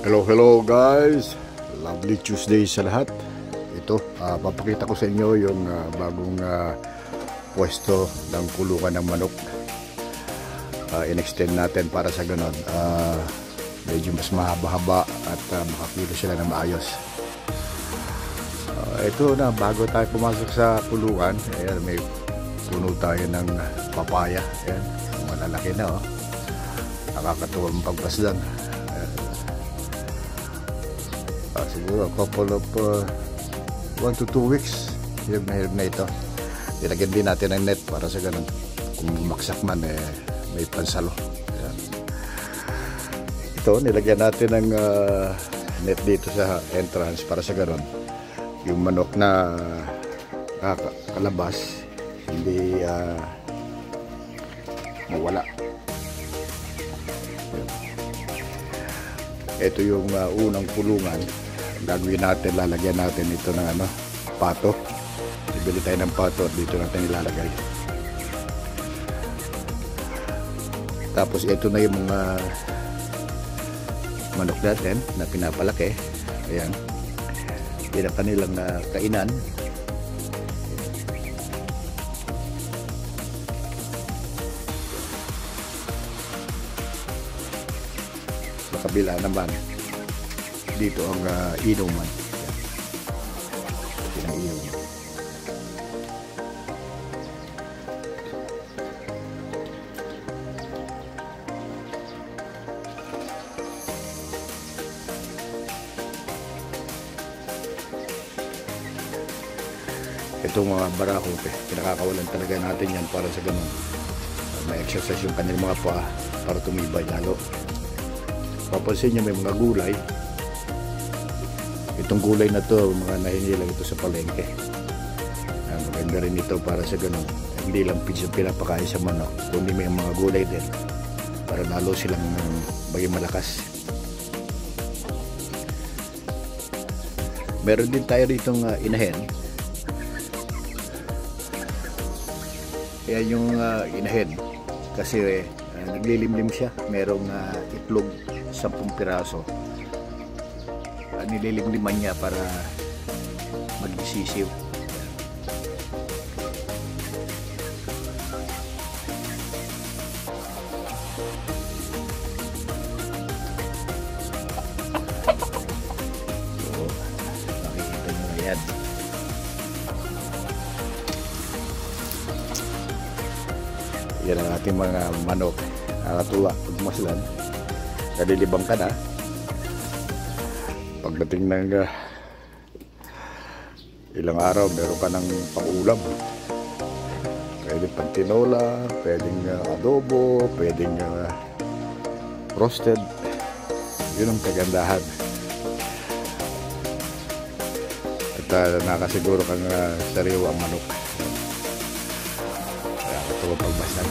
Hello guys, lovely Tuesday sa lahat. Ito, papakita ko sa inyo yung bagong pwesto ng kulungan ng manok. In-extend natin para sa ganon medyo mas mahaba-haba at makakilo sila ng maayos. Ito na, bago tayo pumasok sa kulungan, ayan, may puno tayo ng papaya. Ayan, malalaki na, oh. Nakakatuwang pagbasdan. Siguro a couple of 1 to 2 weeks hirap na ito. Nilagyan din natin ng net para sa ganun, kung bumaksak man may pansalo. Ayan. Ito, nilagyan natin ng net dito sa entrance para sa ganun yung manok na kalabas hindi mawala. Ito yung unang kulungan. Gagawin natin, lalagyan natin ito ng pato. Bibili tayo ng pato at dito natin ilalagay. Tapos ito na yung mga manok natin na pinapalaki. Ayan, yun ang kanilang kainan. Sa kabila naman, dito ang inuman. Ito ang inuman. Itong mga barako, pinakakawalan talaga natin yan para sa ganun may exercise yung kanilang mga paa para tumibay lalo. Papansin nyo may mga gulay. Itong gulay na to, mga nahinilang ito sa palengke. Maganda rin ito para sa ganun, hindi lang pinapakain sa manok, kundi may mga gulay din para lalo silang maging malakas. Meron din tayo ditong inahen. Kaya yung inahen kasi naglilimlim siya, merong itlog 10 piraso. Nililimliman niya para magsisiw. So, makikita nyo na yan. Yan ang ating mga manok. Nakatuwa pag maslan. Nalilibang ka na. Pagdating ng ilang araw, meron ka ng pang-ulam. Pwedeng pantinola, pwedeng adobo, pwedeng roasted. Yun ang kagandahan. At nakasiguro kang sariwang manok. Kaya katuwa pagbastan.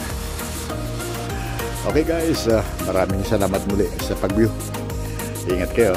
Okay guys, maraming salamat muli sa pag-view. Ingat kayo.